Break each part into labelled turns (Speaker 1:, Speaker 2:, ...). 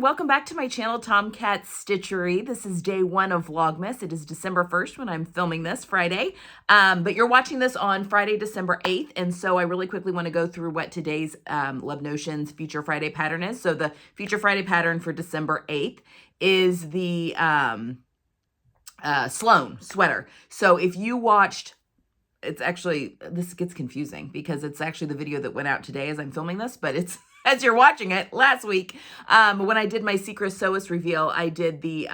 Speaker 1: welcome back to my channel, Tomcat Stitchery. This is day one of Vlogmas. It is December 1st when I'm filming this, Friday. But you're watching this on Friday, December 8th, and so I really quickly want to go through what today's Love Notions Feature Friday pattern is. So the Feature Friday pattern for December 8th is the Sloan sweater. So if you watched, it's actually, this gets confusing because it's actually the video that went out today as I'm filming this, but it's as you're watching it last week. When I did my Secret Sewist reveal, I did the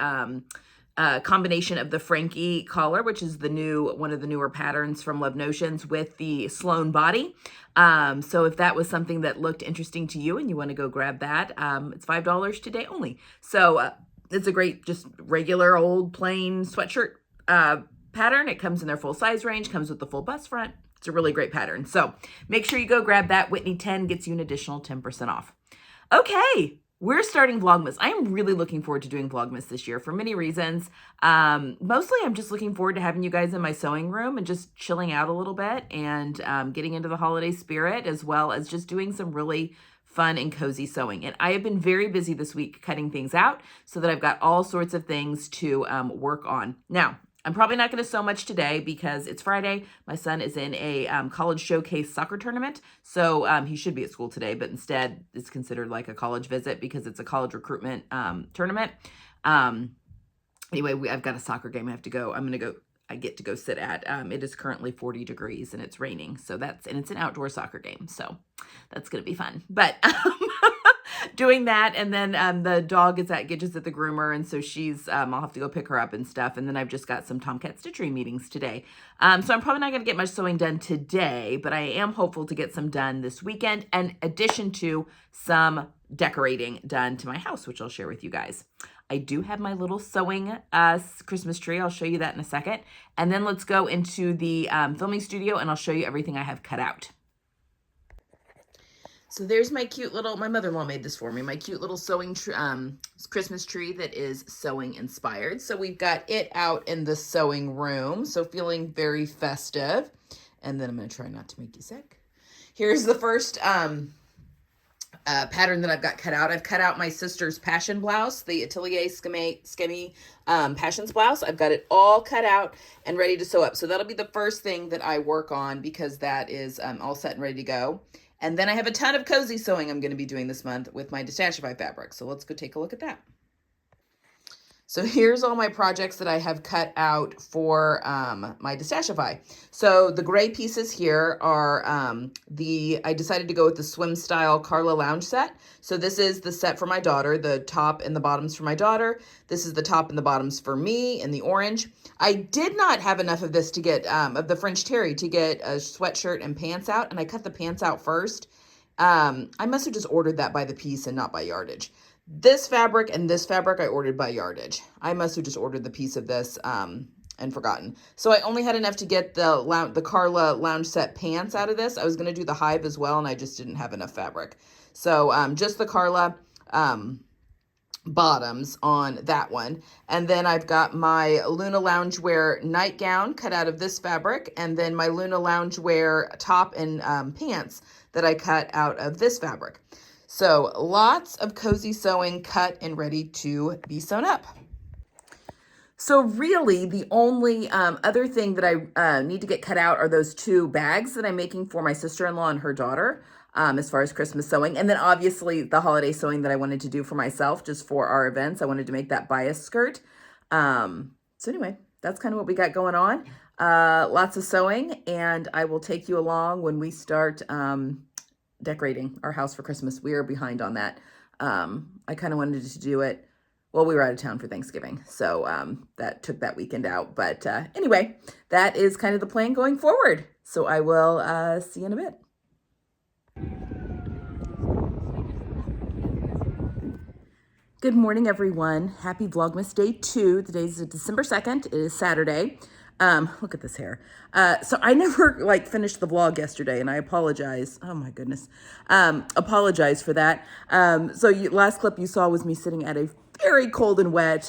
Speaker 1: combination of the Frankie collar, which is one of the newer patterns from Love Notions, with the Sloan body. So if that was something that looked interesting to you and you want to go grab that, it's $5 today only. So it's a great, just regular old plain sweatshirt pattern. It comes in their full size range, comes with the full bust front. It's a really great pattern. So make sure you go grab that. Whitney 10 gets you an additional 10% off. Okay, we're starting Vlogmas. I am really looking forward to doing Vlogmas this year for many reasons. Mostly I'm just looking forward to having you guys in my sewing room and just chilling out a little bit and getting into the holiday spirit, as well as just doing some really fun and cozy sewing. And I have been very busy this week cutting things out so that I've got all sorts of things to work on. Now, I'm probably not going to sew much today because it's Friday. My son is in a college showcase soccer tournament. So he should be at school today, but instead it's considered like a college visit because it's a college recruitment tournament. Anyway, I've got a soccer game I have to go. I get to go sit at. It is currently 40 degrees and it's raining. So it's an outdoor soccer game. So that's going to be fun. But doing that, and then the dog is at Gidget's at the groomer, and so she's I'll have to go pick her up and stuff. And then I've just got some Tomcat Stitchery meetings today, so I'm probably not going to get much sewing done today, but I am hopeful to get some done this weekend, in addition to some decorating done to my house, which I'll share with you guys. I do have my little sewing Christmas tree. I'll show you that in a second, and then let's go into the filming studio and I'll show you everything I have cut out. So there's my cute little, my mother-in-law made this for me, my cute little sewing Christmas tree that is sewing inspired. So we've got it out in the sewing room, so feeling very festive. And then I'm going to try not to make you sick. Here's the first pattern that I've got cut out. I've cut out my sister's passion blouse, the Atelier Scammit Passions blouse. I've got it all cut out and ready to sew up. So that'll be the first thing that I work on because that is all set and ready to go. And then I have a ton of cozy sewing I'm going to be doing this month with my Detachify fabric. So let's go take a look at that. So here's all my projects that I have cut out for my Detachify. So the gray pieces here are I decided to go with the swim style Karla lounge set. So this is the set for my daughter, the top and the bottoms for my daughter. This is the top and the bottoms for me in the orange. I did not have enough of this to get, of the French terry to get a sweatshirt and pants out, and I cut the pants out first. I must have just ordered that by the piece and not by yardage. This fabric and this fabric I ordered by yardage. I must have just ordered the piece of this and forgotten. So I only had enough to get the Karla lounge set pants out of this. I was going to do the hive as well, and I just didn't have enough fabric. So just the Karla bottoms on that one. And then I've got my Luna Loungewear nightgown cut out of this fabric, and then my Luna Loungewear top and pants that I cut out of this fabric. So lots of cozy sewing cut and ready to be sewn up. So really the only other thing that I need to get cut out are those two bags that I'm making for my sister-in-law and her daughter as far as Christmas sewing. And then obviously the holiday sewing that I wanted to do for myself just for our events. I wanted to make that bias skirt. So anyway, that's kind of what we got going on. Lots of sewing, and I will take you along when we start decorating our house for Christmas. We are behind on that. I kind of wanted to do it. Well, we were out of town for Thanksgiving, so that took that weekend out. But anyway, that is kind of the plan going forward. So I will see you in a bit. Good morning, everyone. Happy Vlogmas Day 2. Today is December 2nd. It is Saturday. Look at this hair. So I never finished the vlog yesterday, and I apologize. Oh my goodness. Apologize for that. Last clip you saw was me sitting at a very cold and wet,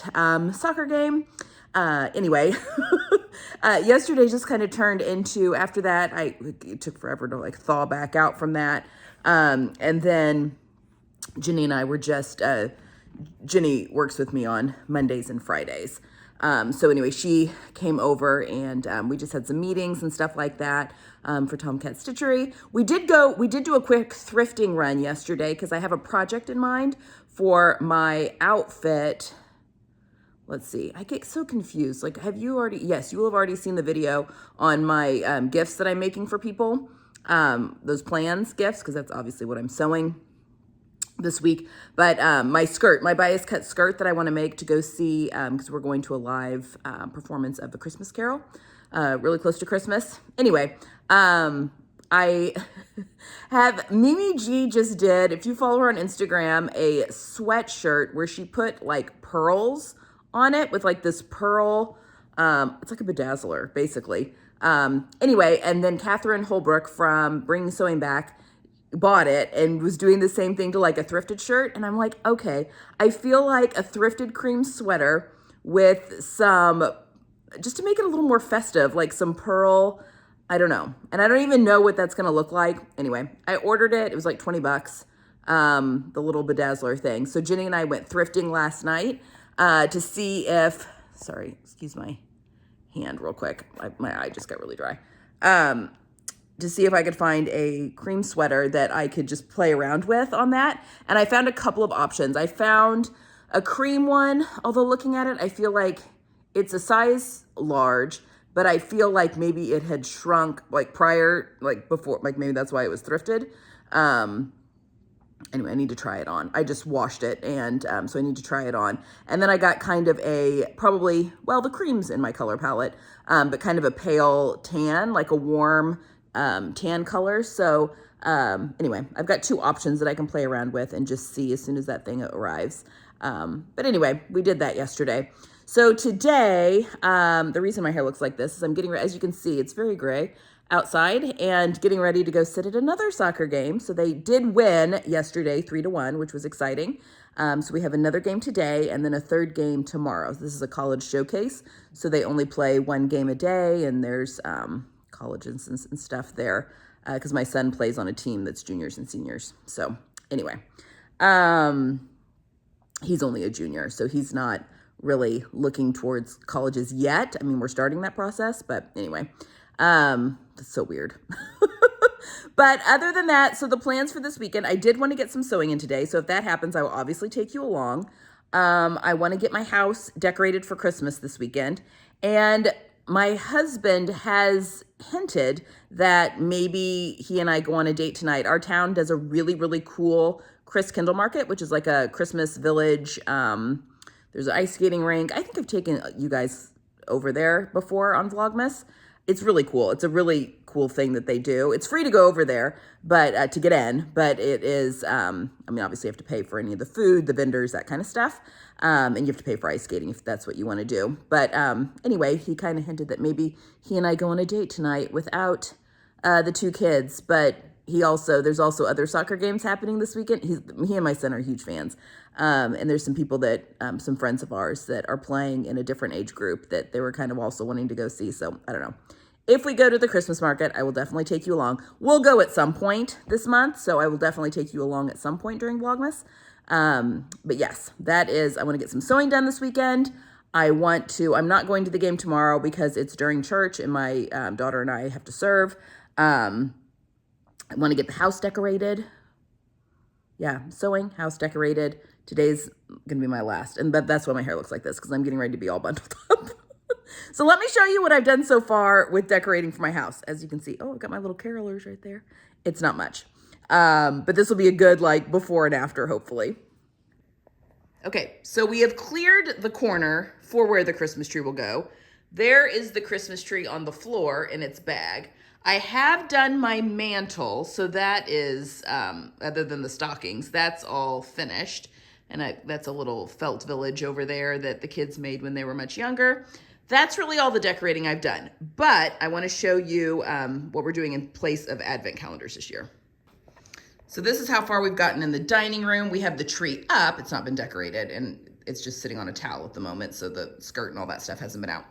Speaker 1: soccer game. Anyway, yesterday just kind of turned into, after that, it took forever to thaw back out from that. And then Jenny and I were just, Jenny works with me on Mondays and Fridays. So anyway, she came over and we just had some meetings and stuff like that for Tomcat Stitchery. We did do a quick thrifting run yesterday because I have a project in mind for my outfit. Let's see, I get so confused. Like, have you already, yes, you will have already seen the video on my gifts that I'm making for people. Those plans gifts, because that's obviously what I'm sewing this week. But my skirt, my bias cut skirt that I want to make to go see, because we're going to a live performance of the Christmas Carol, really close to Christmas. Anyway, I have, Mimi G just did, if you follow her on Instagram, a sweatshirt where she put like pearls on it with like this pearl, it's like a bedazzler basically. Anyway, and then Catherine Holbrook from Bring Sewing Back bought it and was doing the same thing to like a thrifted shirt. And I'm like, okay, I feel like a thrifted cream sweater with some, just to make it a little more festive, like some pearl, I don't know. And I don't even know what that's going to look like. Anyway, I ordered it. It was like 20 bucks, the little bedazzler thing. So Jenny and I went thrifting last night to see if, sorry, excuse my hand real quick. My eye just got really dry. To see if I could find a cream sweater that I could just play around with on that. And I found a couple of options. I found a cream one, although looking at it, I feel like it's a size large, but I feel like maybe it had shrunk like prior, like before, like maybe that's why it was thrifted. Anyway, I need to try it on. I just washed it, and so I need to try it on. And then I got kind of a, probably, well, the cream's in my color palette, but kind of a pale tan, like a warm tan color. So anyway, I've got two options that I can play around with and just see as soon as that thing arrives. But anyway, we did that yesterday. So today, the reason my hair looks like this is I'm getting, as you can see, it's very gray outside, and getting ready to go sit at another soccer game. So they did win yesterday 3-1, which was exciting. So we have another game today and then a third game tomorrow. This is a college showcase. So they only play one game a day, and there's colleges and stuff there because my son plays on a team that's juniors and seniors. So anyway, he's only a junior, so he's not really looking towards colleges yet. I mean, we're starting that process, but anyway, that's so weird. But other than that, so the plans for this weekend, I did want to get some sewing in today. So if that happens, I will obviously take you along. I want to get my house decorated for Christmas this weekend. And my husband has hinted that maybe he and I go on a date tonight. Our town does a really, really cool Kindle market, which is like a Christmas village. There's an ice skating rink. I think I've taken you guys over there before on Vlogmas. It's really cool. It's a really cool thing that they do. It's free to go over there, but to get in, but it is, I mean, obviously you have to pay for any of the food, the vendors, that kind of stuff. And you have to pay for ice skating if that's what you want to do. But anyway, he kind of hinted that maybe he and I go on a date tonight without the two kids, but there's also other soccer games happening this weekend. He and my son are huge fans. And there's some people that, some friends of ours that are playing in a different age group that they were kind of also wanting to go see. So I don't know. If we go to the Christmas market, I will definitely take you along. We'll go at some point this month, so I will definitely take you along at some point during Vlogmas. But yes, that is, I want to get some sewing done this weekend. I'm not going to the game tomorrow because it's during church and my daughter and I have to serve. I want to get the house decorated. Yeah, sewing, house decorated. Today's going to be my last. But that's why my hair looks like this, because I'm getting ready to be all bundled up. So let me show you what I've done so far with decorating for my house. As you can see, oh, I've got my little carolers right there. It's not much. But this will be a good, like, before and after, hopefully. Okay, so we have cleared the corner for where the Christmas tree will go. There is the Christmas tree on the floor in its bag. I have done my mantle, so that is, other than the stockings, that's all finished. And that's a little felt village over there that the kids made when they were much younger. That's really all the decorating I've done. But I want to show you what we're doing in place of advent calendars this year. So this is how far we've gotten in the dining room. We have the tree up. It's not been decorated, and it's just sitting on a towel at the moment, so the skirt and all that stuff hasn't been out.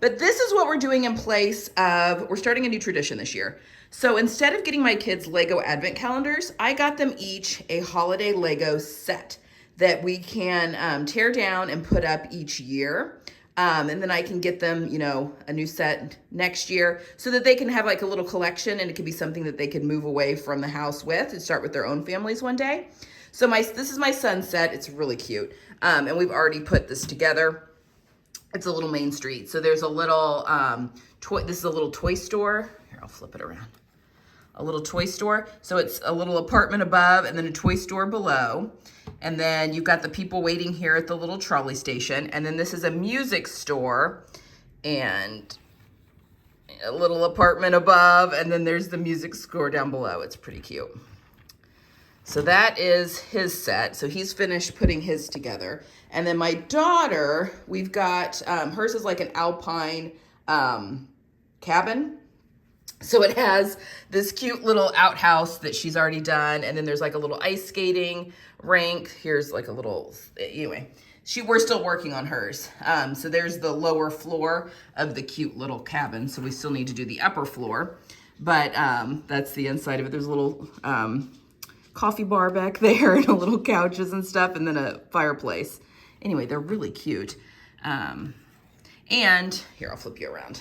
Speaker 1: But this is what we're doing in place of, we're starting a new tradition this year. So instead of getting my kids Lego advent calendars, I got them each a holiday Lego set. that we can tear down and put up each year. And then I can get them, you know, a new set next year so that they can have like a little collection, and it could be something that they could move away from the house with and start with their own families one day. So this is my son's set. It's really cute. And we've already put this together. It's a little Main Street. So there's a little this is a little toy store. Here, I'll flip it around. A little toy store. So it's a little apartment above and then a toy store below. And then you've got the people waiting here at the little trolley station. And then this is a music store and a little apartment above. And then there's the music store down below. It's pretty cute. So that is his set. So he's finished putting his together. And then my daughter, we've got, hers is like an alpine cabin. So it has this cute little outhouse that she's already done. And then there's like a little ice skating rink. Here's like a little, anyway, we're still working on hers. So there's the lower floor of the cute little cabin. So we still need to do the upper floor, but that's the inside of it. There's a little coffee bar back there and a little couches and stuff, and then a fireplace. Anyway, they're really cute. And here, I'll flip you around.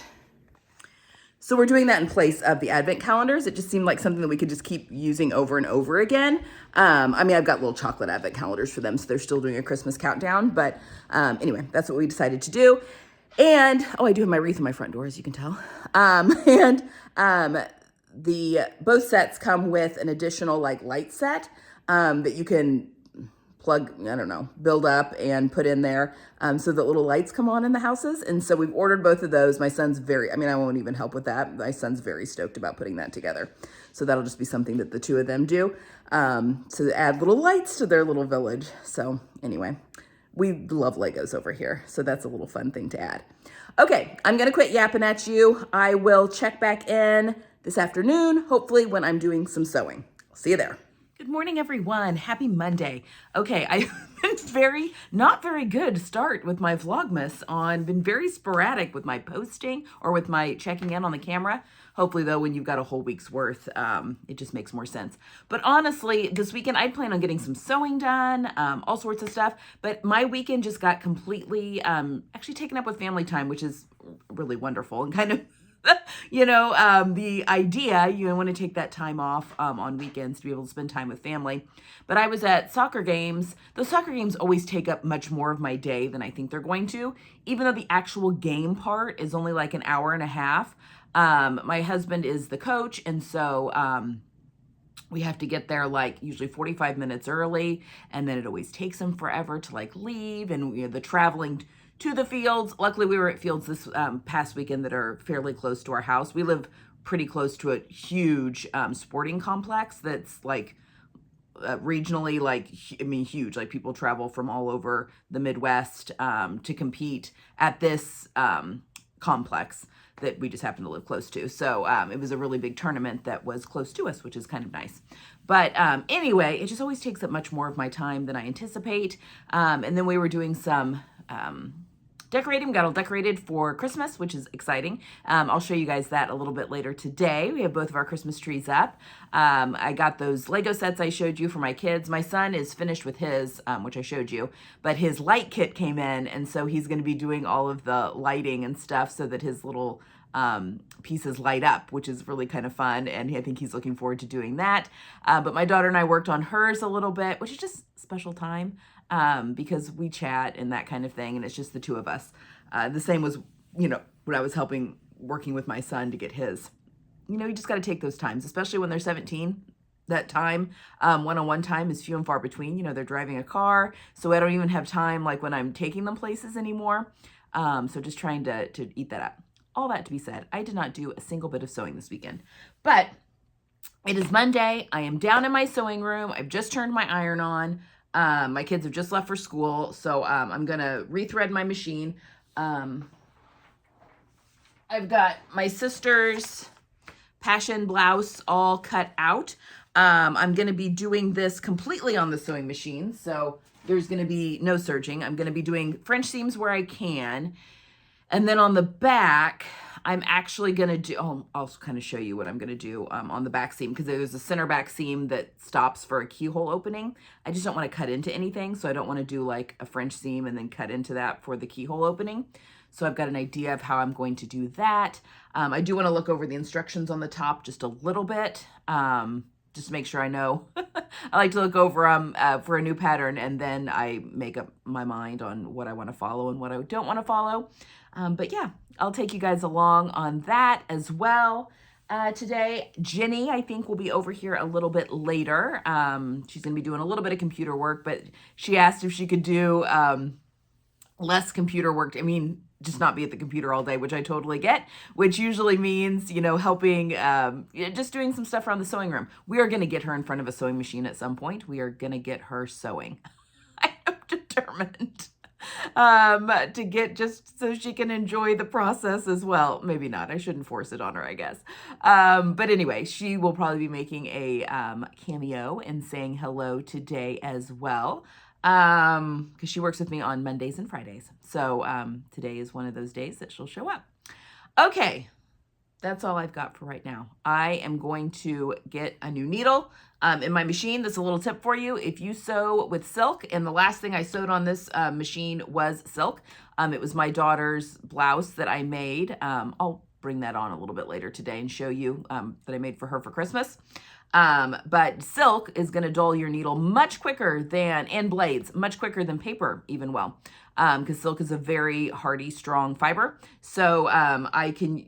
Speaker 1: So we're doing that in place of the advent calendars. It just seemed like something that we could just keep using over and over again. I mean, I've got little chocolate advent calendars for them, so they're still doing a Christmas countdown. But anyway, that's what we decided to do. And, oh, I do have my wreath in my front door, as you can tell. Both sets come with an additional like light set that you can plug, I don't know, build up and put in there so that little lights come on in the houses. And so we've ordered both of those. My son's I won't even help with that. My son's very stoked about putting that together. So that'll just be something that the two of them do to add little lights to their little village. So anyway, we love Legos over here. So that's a little fun thing to add. Okay, I'm going to quit yapping at you. I will check back in this afternoon, hopefully when I'm doing some sewing. I'll see you there. Good morning, everyone. Happy Monday. Okay, I've been not very good start with my Vlogmas been very sporadic with my posting or with my checking in on the camera. Hopefully though, when you've got a whole week's worth, it just makes more sense. But honestly, this weekend, I plan on getting some sewing done, all sorts of stuff. But my weekend just got completely, actually taken up with family time, which is really wonderful and kind of the idea, you want to take that time off on weekends to be able to spend time with family. But I was at soccer games. Those soccer games always take up much more of my day than I think they're going to, even though the actual game part is only like an hour and a half. My husband is the coach, and so we have to get there like usually 45 minutes early, and then it always takes him forever to like leave, and the traveling to the fields. Luckily, we were at fields this past weekend that are fairly close to our house. We live pretty close to a huge sporting complex that's like regionally, huge. Like people travel from all over the Midwest to compete at this complex that we just happen to live close to. So it was a really big tournament that was close to us, which is kind of nice. But anyway, it just always takes up much more of my time than I anticipate. And then we were doing some decorating. We got all decorated for Christmas, which is exciting. I'll show you guys that a little bit later today. We have both of our Christmas trees up. I got those Lego sets I showed you for my kids. My son is finished with his, which I showed you, but his light kit came in, and so he's going to be doing all of the lighting and stuff so that his little pieces light up, which is really kind of fun, and I think he's looking forward to doing that. But my daughter and I worked on hers a little bit, which is just special time. Because we chat and that kind of thing, and it's just the two of us. The same was, when I was working with my son to get his. You just got to take those times, especially when they're 17. That time, one-on-one time is few and far between. They're driving a car, so I don't even have time like when I'm taking them places anymore. So just trying to eat that up. All that to be said, I did not do a single bit of sewing this weekend, but it is Monday. I am down in my sewing room. I've just turned my iron on. My kids have just left for school, so I'm gonna rethread my machine. I've got my sister's passion blouse all cut out. I'm gonna be doing this completely on the sewing machine, so there's gonna be no serging. I'm gonna be doing French seams where I can. And then on the back, I'm actually going to do, I'll kind of show you what I'm going to do on the back seam, because there's a center back seam that stops for a keyhole opening. I just don't want to cut into anything, so I don't want to do like a French seam and then cut into that for the keyhole opening. So I've got an idea of how I'm going to do that. I do want to look over the instructions on the top just a little bit, just to make sure I know. I like to look over for a new pattern, and then I make up my mind on what I want to follow and what I don't want to follow. But yeah, I'll take you guys along on that as well. Today, Jenny, I think, will be over here a little bit later. She's going to be doing a little bit of computer work, but she asked if she could do less computer work. I mean, just not be at the computer all day, which I totally get, which usually means, you know, helping, just doing some stuff around the sewing room. We are going to get her in front of a sewing machine at some point. We are going to get her sewing. I am determined to get, just so she can enjoy the process as well. Maybe not. I shouldn't force it on her, I guess. But anyway, she will probably be making a cameo and saying hello today as well. Because she works with me on Mondays and Fridays. So today is one of those days that she'll show up. Okay, that's all I've got for right now. I am going to get a new needle in my machine. That's a little tip for you. If you sew with silk, and the last thing I sewed on this machine was silk. It was my daughter's blouse that I made. I'll bring that on a little bit later today and show you that I made for her for Christmas. But silk is going to dull your needle much quicker than, and blades, much quicker than paper even will. Because silk is a very hardy, strong fiber. So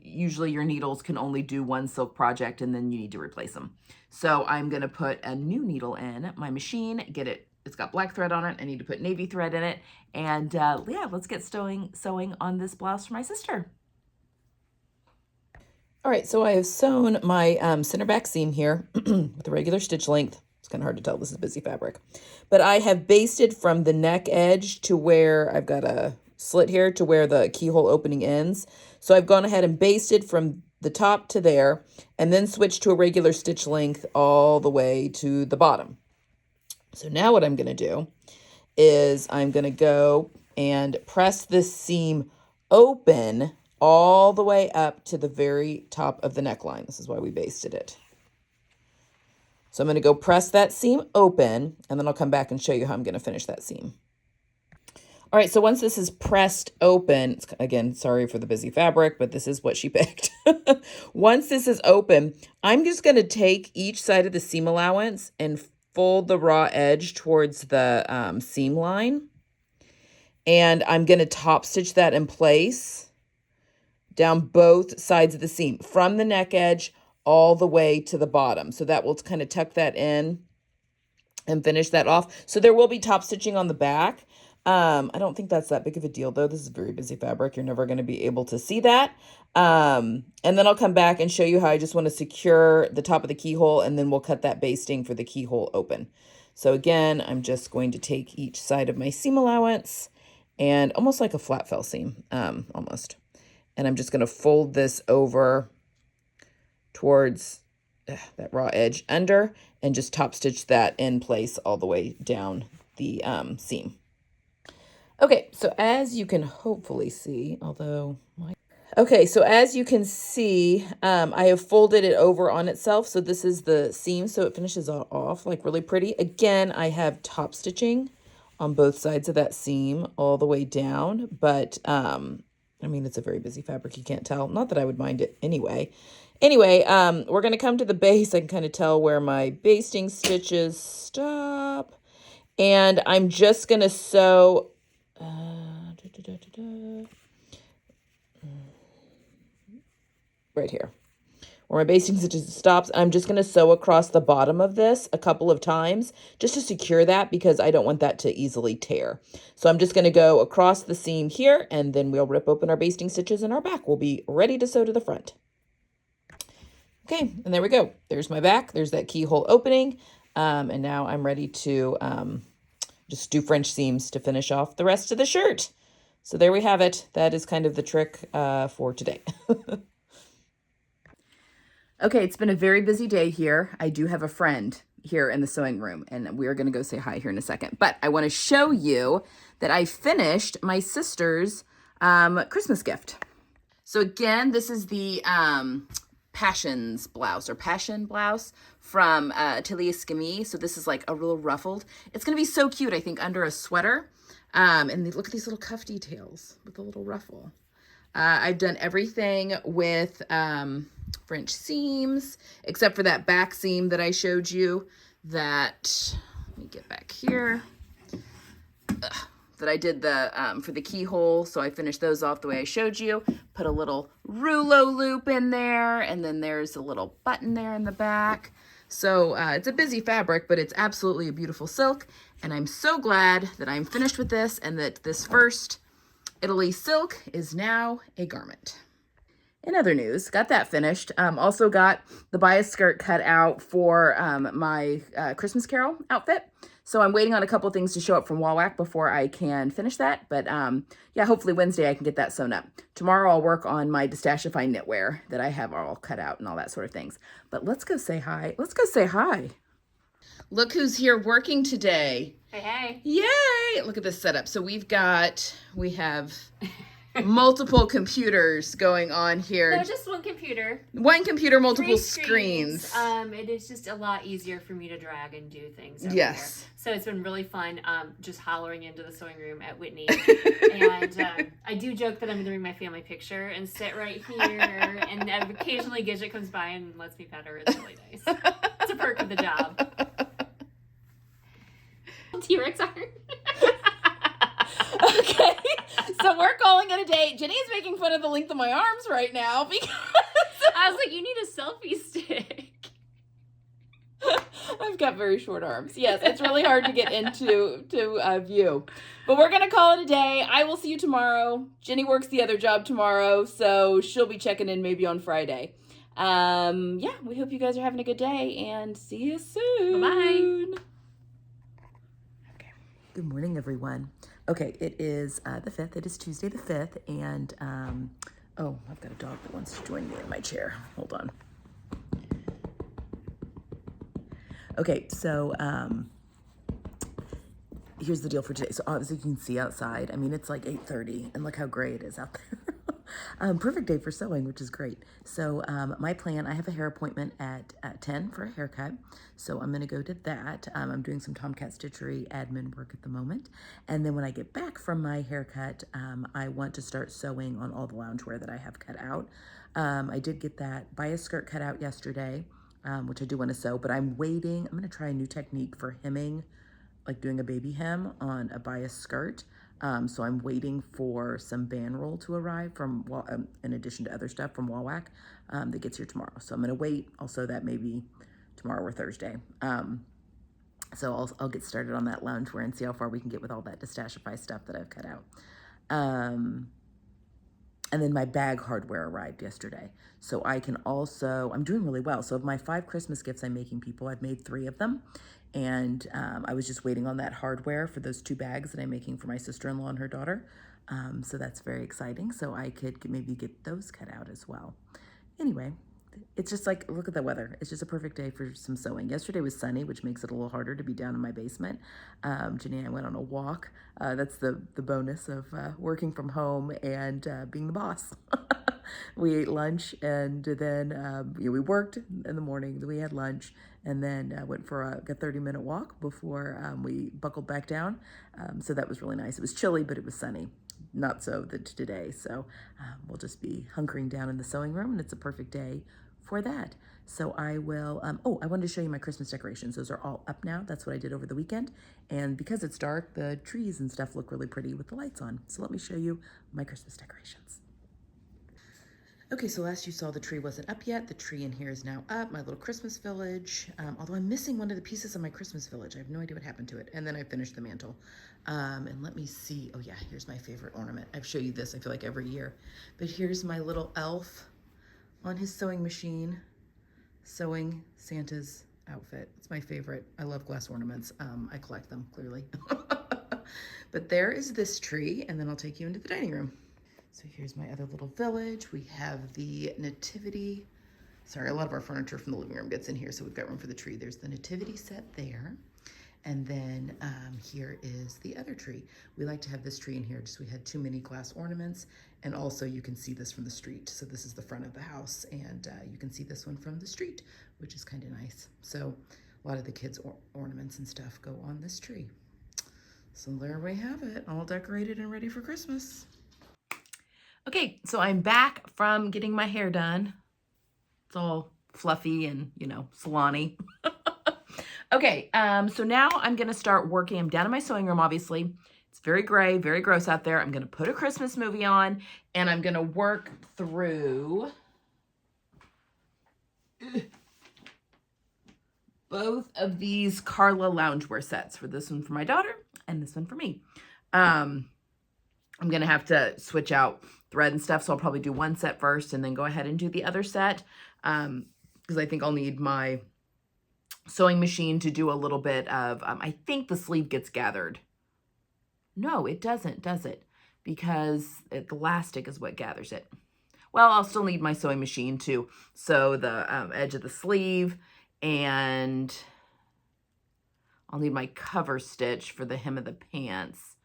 Speaker 1: usually your needles can only do one silk project, and then you need to replace them. So I'm going to put a new needle in my machine, it's got black thread on it. I need to put navy thread in it. And yeah, let's get sewing on this blouse for my sister. All right, so I have sewn my center back seam here with a regular stitch length. It's kind of hard to tell, this is busy fabric. But I have basted from the neck edge to where I've got a slit here to where the keyhole opening ends. So I've gone ahead and basted from the top to there, and then switched to a regular stitch length all the way to the bottom. So now what I'm gonna do is I'm gonna go and press this seam open all the way up to the very top of the neckline. This is why we basted it. So I'm going to go press that seam open, and then I'll come back and show you how I'm going to finish that seam. All right, so once this is pressed open, again, sorry for the busy fabric, but this is what she picked. Once this is open, I'm just going to take each side of the seam allowance and fold the raw edge towards the seam line. And I'm going to top stitch that in place down both sides of the seam, from the neck edge all the way to the bottom. So that will kind of tuck that in and finish that off. So there will be top stitching on the back. I don't think that's that big of a deal, though. This is very busy fabric. You're never going to be able to see that. And then I'll come back and show you how I just want to secure the top of the keyhole, and then we'll cut that basting for the keyhole open. So again, I'm just going to take each side of my seam allowance, and almost like a flat fell seam, almost. And I'm just going to fold this over towards that raw edge under, and just top stitch that in place all the way down the seam. Okay, so as you can hopefully see, okay, so as you can see, I have folded it over on itself. So this is the seam, so it finishes off like really pretty. Again, I have top stitching on both sides of that seam all the way down, but I mean, it's a very busy fabric. You can't tell. Not that I would mind it anyway. Anyway, we're going to come to the base. I can kind of tell where my basting stitches stop. And I'm just going to sew right here. Where my basting stitches stops, I'm just going to sew across the bottom of this a couple of times just to secure that, because I don't want that to easily tear. So I'm just going to go across the seam here, and then we'll rip open our basting stitches, and our back will be ready to sew to the front. Okay, and there we go. There's my back. There's that keyhole opening. And now I'm ready to just do French seams to finish off the rest of the shirt. So there we have it. That is kind of the trick for today. Okay, it's been a very busy day here. I do have a friend here in the sewing room, and we're going to go say hi here in a second. But I want to show you that I finished my sister's Christmas gift. So again, this is the Passions blouse or Passion blouse from Atelier Scammit. So this is like a real ruffled. It's going to be so cute, I think, under a sweater. And look at these little cuff details with a little ruffle. I've done everything with French seams, except for that back seam that I showed you that, let me get back here, that I did the for the keyhole. So I finished those off the way I showed you. Put a little rouleau loop in there, and then there's a little button there in the back. So it's a busy fabric, but it's absolutely a beautiful silk. And I'm so glad that I'm finished with this and that this first Italy silk is now a garment. In other news, got that finished. Also got the bias skirt cut out for my Christmas Carol outfit. So I'm waiting on a couple things to show up from Wallwack before I can finish that. But yeah, hopefully Wednesday I can get that sewn up. Tomorrow I'll work on my Destashify knitwear that I have all cut out and all that sort of things. But let's go say hi. Let's go say hi. Look who's here working today.
Speaker 2: Hey, hey.
Speaker 1: Yay! Look at this setup. So we have multiple computers going on here.
Speaker 2: No, just one computer.
Speaker 1: One computer, multiple screens.
Speaker 2: It is just a lot easier for me to drag and do things over
Speaker 1: Yes.
Speaker 2: there. So it's been really fun just hollering into the sewing room at Whitney. And I do joke that I'm going to bring my family picture and sit right here. And occasionally Gidget comes by and lets me pet her. It's really nice. It's a perk of the job. T-Rex arm.
Speaker 1: Okay, so we're calling it a day. Jenny is making fun of the length of my arms right now because
Speaker 2: I was like, you need a selfie stick.
Speaker 1: I've got very short arms. Yes, it's really hard to get into view. But we're going to call it a day. I will see you tomorrow. Jenny works the other job tomorrow, so she'll be checking in maybe on Friday. Yeah, we hope you guys are having a good day, and see you soon.
Speaker 2: Bye-bye.
Speaker 1: Okay. Good morning, everyone. Okay, it is the 5th. It is Tuesday the 5th, and oh, I've got a dog that wants to join me in my chair. Hold on. Okay, so here's the deal for today. So obviously you can see outside. I mean, it's like 8:30, and look how gray it is out there. Perfect day for sewing, which is great. So my plan, I have a hair appointment at 10 for a haircut. So I'm going to go to that. I'm doing some Tomcat Stitchery admin work at the moment. And then when I get back from my haircut, I want to start sewing on all the loungewear that I have cut out. I did get that bias skirt cut out yesterday, which I do want to sew, but I'm waiting. I'm going to try a new technique for hemming, like doing a baby hem on a bias skirt. So I'm waiting for some band roll to arrive from, in addition to other stuff from Wallwack that gets here tomorrow. So I'm going to wait. I'll sew that maybe tomorrow or Thursday. So I'll get started on that loungewear and see how far we can get with all that Destashify stuff that I've cut out. And then my bag hardware arrived yesterday. So I can also, I'm doing really well. So of my 5 Christmas gifts I'm making people, I've made 3 of them. And I was just waiting on that hardware for those 2 bags that I'm making for my sister-in-law and her daughter. So that's very exciting. So I could maybe get those cut out as well. Anyway, it's just like, look at the weather. It's just a perfect day for some sewing. Yesterday was sunny, which makes it a little harder to be down in my basement. Jenny and I went on a walk. That's the bonus of working from home and being the boss. We ate lunch, and then we worked in the morning. We had lunch, and then went for a 30-minute walk before we buckled back down. So that was really nice. It was chilly, but it was sunny. Not so today. So we'll just be hunkering down in the sewing room, and it's a perfect day for that. So I will, oh, I wanted to show you my Christmas decorations. Those are all up now. That's what I did over the weekend. And because it's dark, the trees and stuff look really pretty with the lights on. So let me show you my Christmas decorations. Okay, so last you saw the tree wasn't up yet. The tree in here is now up, my little Christmas village. Although I'm missing one of the pieces of my Christmas village. I have no idea what happened to it. And then I finished the mantle. And let me see. Oh yeah, here's my favorite ornament. I've shown you this, I feel like, every year. But here's my little elf on his sewing machine, sewing Santa's outfit. It's my favorite. I love glass ornaments. I collect them, clearly. But there is this tree, and then I'll take you into the dining room. So here's my other little village. We have the nativity. Sorry, a lot of our furniture from the living room gets in here, so we've got room for the tree. There's the nativity set there. And then here is the other tree. We like to have this tree in here just we had too many glass ornaments. And also you can see this from the street. So this is the front of the house and you can see this one from the street, which is kind of nice. So a lot of the kids' ornaments and stuff go on this tree. So there we have it, all decorated and ready for Christmas. Okay, so I'm back from getting my hair done. It's all fluffy and, you know, salon-y. Okay, so now I'm gonna start working. I'm down in my sewing room, obviously. It's very gray, very gross out there. I'm gonna put a Christmas movie on and I'm gonna work through both of these Karla loungewear sets, for this one for my daughter and this one for me. I'm gonna have to switch out thread and stuff, so I'll probably do one set first and then go ahead and do the other set, because I think I'll need my sewing machine to do a little bit of, I think the sleeve gets gathered. No, it doesn't, does it? Because the elastic is what gathers it. Well, I'll still need my sewing machine to sew the edge of the sleeve, and I'll need my cover stitch for the hem of the pants.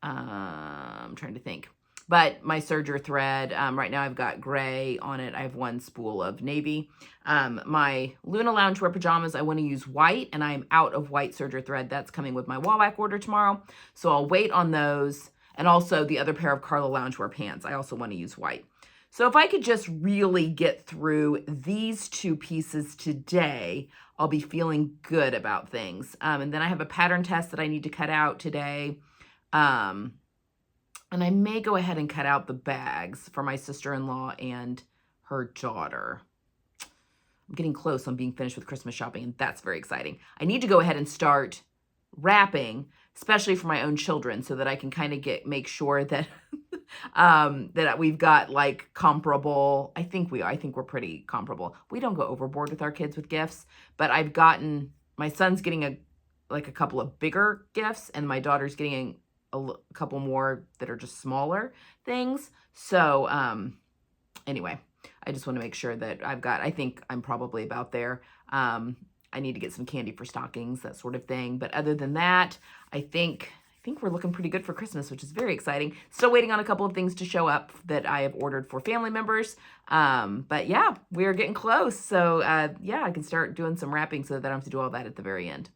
Speaker 1: I'm trying to think. But my serger thread, right now I've got gray on it. I have one spool of navy. My Luna Loungewear pajamas, I want to use white, and I'm out of white serger thread. That's coming with my Wallwack order tomorrow. So I'll wait on those. And also the other pair of Karla Loungewear pants, I also want to use white. So if I could just really get through these two pieces today, I'll be feeling good about things. And then I have a pattern test that I need to cut out today. And I may go ahead and cut out the bags for my sister-in-law and her daughter. I'm getting close on being finished with Christmas shopping, and that's very exciting. I need to go ahead and start wrapping, especially for my own children, so that I can kind of make sure that that we've got like comparable. I think we're pretty comparable. We don't go overboard with our kids with gifts, but I've gotten, my son's getting a couple of bigger gifts, and my daughter's getting a couple more that are just smaller things. So anyway, I just want to make sure that I think I'm probably about there. I need to get some candy for stockings, that sort of thing. But other than that, I think we're looking pretty good for Christmas, which is very exciting. Still waiting on a couple of things to show up that I have ordered for family members. But yeah, we're getting close. So yeah, I can start doing some wrapping so that I don't have to do all that at the very end.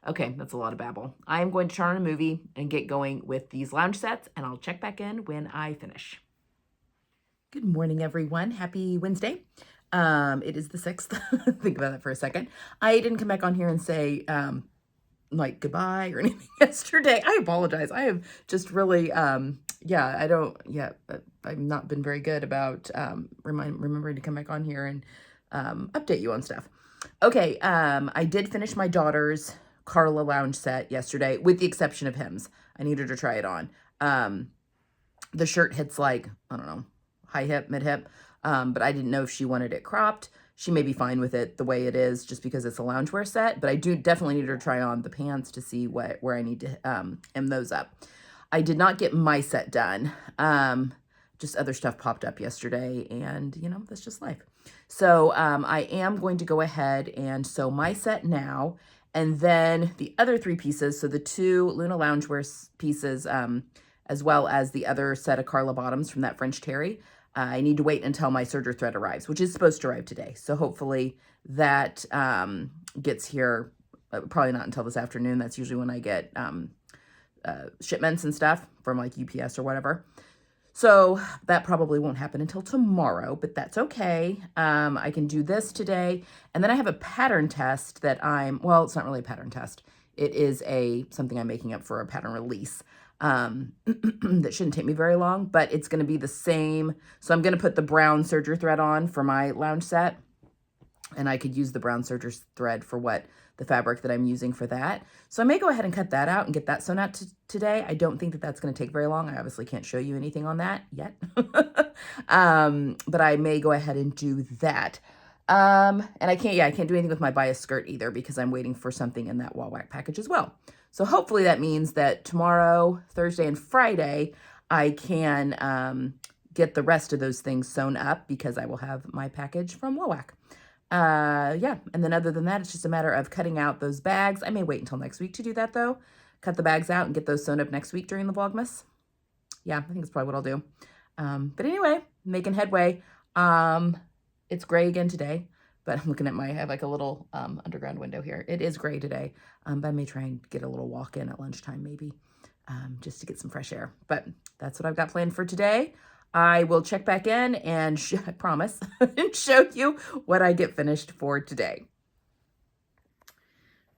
Speaker 1: Okay, that's a lot of babble. I am going to turn on a movie and get going with these lounge sets, and I'll check back in when I finish. Good morning, everyone. Happy Wednesday. It is the 6th. Think about that for a second. I didn't come back on here and say, like, goodbye or anything yesterday. I apologize. I have just really, I've not been very good about remembering to come back on here and update you on stuff. Okay, I did finish my daughter's Karla lounge set yesterday, with the exception of hems. I needed to try it on. The shirt hits like, I don't know, high hip, mid hip, but I didn't know if she wanted it cropped. She may be fine with it the way it is, just because it's a loungewear set, but I do definitely need her to try on the pants to see where I need to hem those up. I did not get my set done. Just other stuff popped up yesterday, and you know, that's just life. So I am going to go ahead and sew my set now. And then the other 3 pieces, so the 2 Luna Loungewear pieces, as well as the other set of Karla bottoms from that French Terry, I need to wait until my serger thread arrives, which is supposed to arrive today. So hopefully that gets here, probably not until this afternoon. That's usually when I get shipments and stuff from like UPS or whatever. So that probably won't happen until tomorrow, but that's okay. I can do this today. And then I have a pattern test that well, it's not really a pattern test. It is something I'm making up for a pattern release that shouldn't take me very long, but it's going to be the same. So I'm going to put the brown serger thread on for my lounge set, and I could use the brown serger thread for the fabric that I'm using for that. So I may go ahead and cut that out and get that sewn out today. I don't think that that's going to take very long. I obviously can't show you anything on that yet. But I may go ahead and do that. And I can't do anything with my bias skirt either, because I'm waiting for something in that Wallwack package as well. So hopefully that means that tomorrow, Thursday, and Friday, I can get the rest of those things sewn up, because I will have my package from Wallwack. Yeah, and then other than that, it's just a matter of cutting out those bags. I may wait until next week to do that though. Cut the bags out and get those sewn up next week during the Vlogmas. Yeah, I think that's probably what I'll do. But anyway, making headway. It's gray again today, but I'm looking at I have like a little underground window here. It is gray today, but I may try and get a little walk in at lunchtime maybe, just to get some fresh air. But that's what I've got planned for today. I will check back in and I promise and show you what I get finished for today.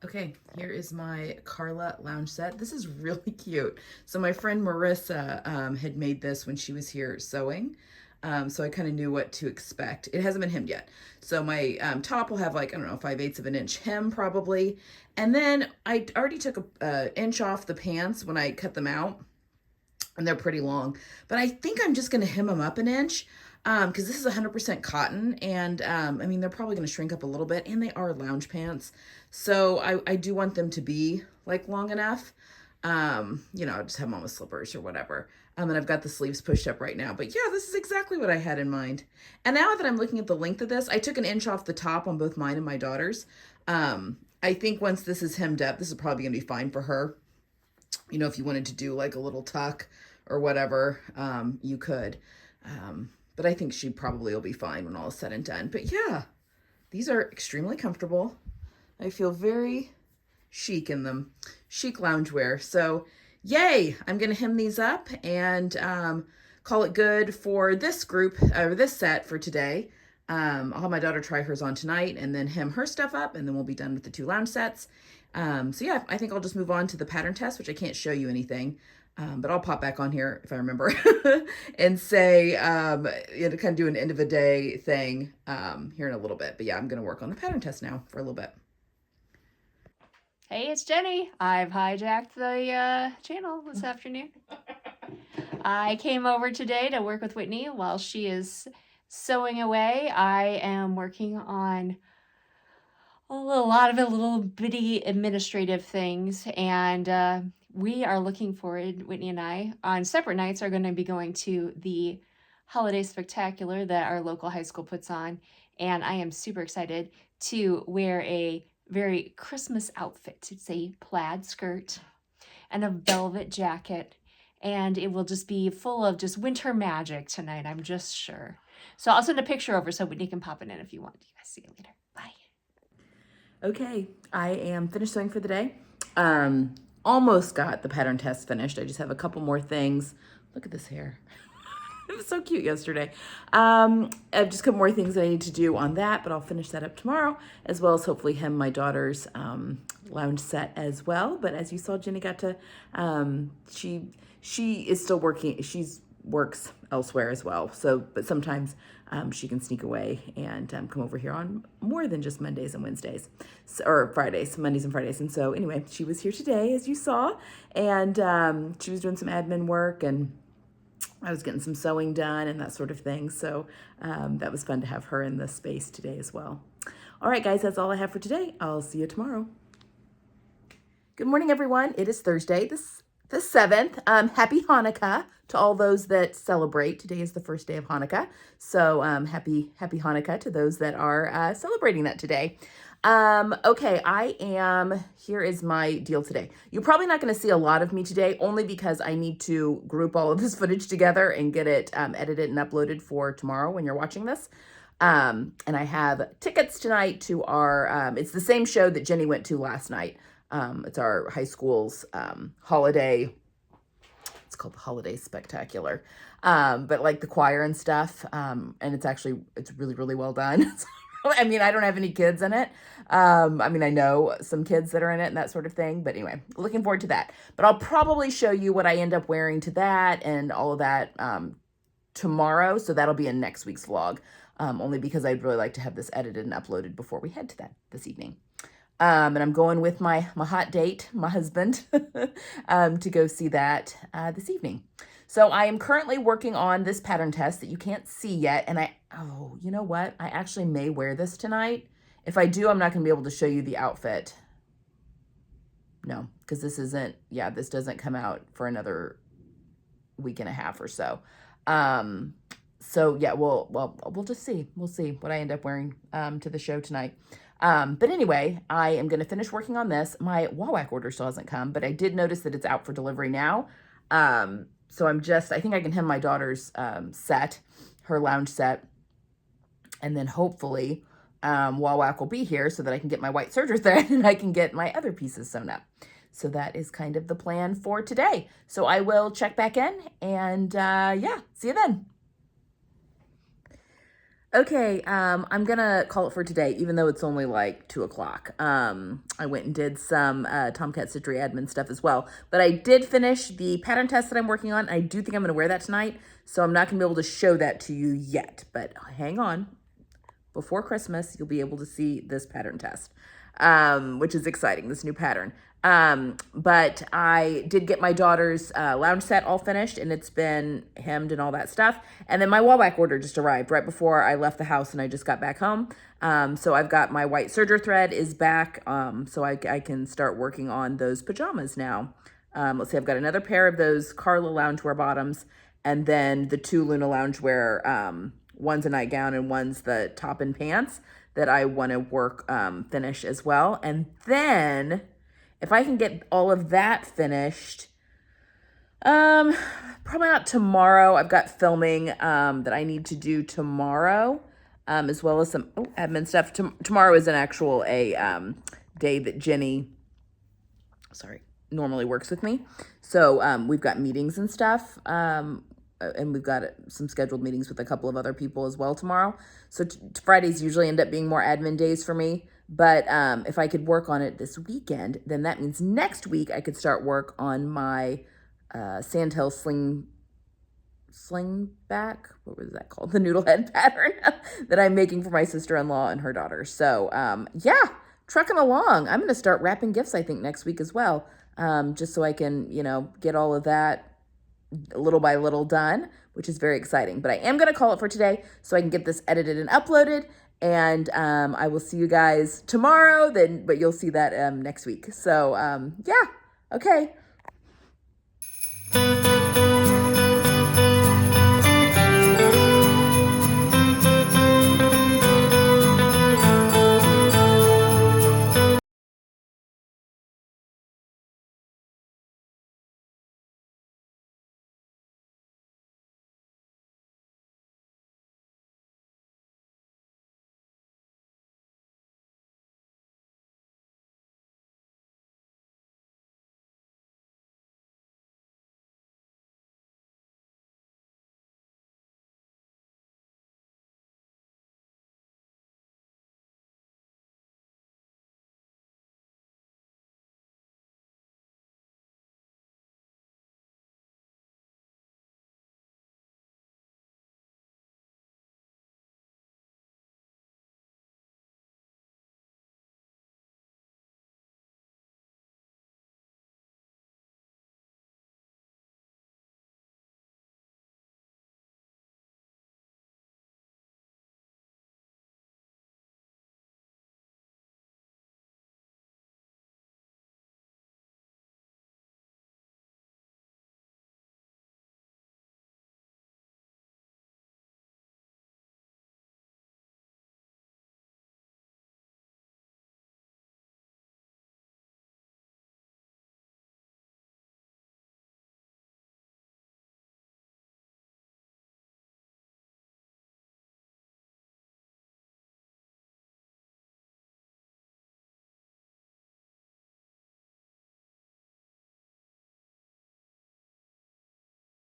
Speaker 1: Okay, here is my Karla lounge set. This is really cute. So my friend Marissa had made this when she was here sewing. So I kind of knew what to expect. It hasn't been hemmed yet. So my top will have like, I don't know, 5/8 of an inch hem probably. And then I already took an inch off the pants when I cut them out. And they're pretty long. But I think I'm just going to hem them up an inch because this is 100% cotton. And I mean, they're probably going to shrink up a little bit. And they are lounge pants. So I do want them to be like long enough. You know, just have them on with slippers or whatever. And I've got the sleeves pushed up right now. But yeah, this is exactly what I had in mind. And now that I'm looking at the length of this, I took an inch off the top on both mine and my daughter's. I think once this is hemmed up, this is probably going to be fine for her. You know, if you wanted to do like a little tuck or whatever, you could. But I think she probably will be fine when all is said and done. But yeah, these are extremely comfortable. I feel very chic in them. Chic loungewear. So yay, I'm going to hem these up and call it good for this group, or this set for today. I'll have my daughter try hers on tonight and then hem her stuff up, and then we'll be done with the 2 lounge sets. So yeah, I think I'll just move on to the pattern test, which I can't show you anything. But I'll pop back on here if I remember and say, you know, kind of do an end of a day thing here in a little bit. But yeah, I'm going to work on the pattern test now for a little bit.
Speaker 2: Hey, it's Jenny. I've hijacked the channel this afternoon. I came over today to work with Whitney while she is sewing away. I am working on a lot of little bitty administrative things, and we are looking forward, Whitney and I, on separate nights are going to be going to the Holiday Spectacular that our local high school puts on, and I am super excited to wear a very Christmas outfit. It's a plaid skirt and a velvet jacket, and it will just be full of just winter magic tonight, I'm just sure. So I'll send a picture over so Whitney can pop it in if you want. You guys see you later. Bye.
Speaker 1: Okay, I am finished sewing for the day. Almost got the pattern test finished. I just have a couple more things. Look at this hair. It was so cute yesterday. I've just got more things I need to do on that, but I'll finish that up tomorrow, as well as hopefully hem my daughter's lounge set as well. But as you saw, Jenny got to, she is still working. Works elsewhere as well. So, but sometimes she can sneak away and come over here on more than just Mondays and Wednesdays, or Fridays, Mondays and Fridays. And so anyway, she was here today, as you saw, and she was doing some admin work, and I was getting some sewing done and that sort of thing. So that was fun to have her in the space today as well. All right, guys, that's all I have for today. I'll see you tomorrow. Good morning, everyone. It is Thursday, the 7th. Happy Hanukkah to all those that celebrate. Today is the first day of Hanukkah. So happy Hanukkah to those that are celebrating that today. Okay, here is my deal today. You're probably not going to see a lot of me today, only because I need to group all of this footage together and get it edited and uploaded for tomorrow when you're watching this. And I have tickets tonight to our, it's the same show that Jenny went to last night. It's our high school's holiday. It's called the Holiday Spectacular. But like the choir and stuff. And it's really, really well done. I mean, I don't have any kids in it. I mean, I know some kids that are in it and that sort of thing. But anyway, looking forward to that. But I'll probably show you what I end up wearing to that and all of that tomorrow. So that'll be in next week's vlog. Only because I'd really like to have this edited and uploaded before we head to that this evening. And I'm going with my hot date, my husband, to go see that this evening. So I am currently working on this pattern test that you can't see yet. And you know what? I actually may wear this tonight. If I do, I'm not going to be able to show you the outfit. No, because this doesn't come out for another week and a half or so. So yeah, we'll just see. We'll see what I end up wearing to the show tonight. But anyway, I am going to finish working on this. My wall whack order still hasn't come, but I did notice that it's out for delivery now. So I think I can hem my daughter's set, her lounge set, and then hopefully wall whack will be here so that I can get my white serger thread and I can get my other pieces sewn up. So that is kind of the plan for today. So I will check back in and yeah, see you then. Okay, I'm gonna call it for today, even though it's only like 2 o'clock. I went and did some Tomcat Stitchery admin stuff as well, but I did finish the pattern test that I'm working on. I do think I'm gonna wear that tonight, so I'm not gonna be able to show that to you yet, but hang on. Before Christmas, you'll be able to see this pattern test, which is exciting, this new pattern. But I did get my daughter's lounge set all finished, and it's been hemmed and all that stuff. And then my wall back order just arrived right before I left the house and I just got back home. So I've got my white serger thread is back, so I can start working on those pajamas now. Let's see, I've got another pair of those Karla loungewear bottoms, and then the 2 Luna loungewear, one's a nightgown and one's the top and pants that I want to work, finish as well. And then if I can get all of that finished, probably not tomorrow. I've got filming that I need to do tomorrow, as well as some admin stuff. Tomorrow is an actual day that Jenny, normally works with me. So we've got meetings and stuff, and we've got some scheduled meetings with a couple of other people as well tomorrow. So Fridays usually end up being more admin days for me. But if I could work on it this weekend, then that means next week I could start work on my Sandhill sling back. What was that called? The noodle head pattern that I'm making for my sister-in-law and her daughter. So yeah, trucking along. I'm going to start wrapping gifts, I think, next week as well, just so I can, get all of that little by little done, which is very exciting. But I am going to call it for today so I can get this edited and uploaded. And I will see you guys tomorrow, but you'll see that next week. So yeah, okay.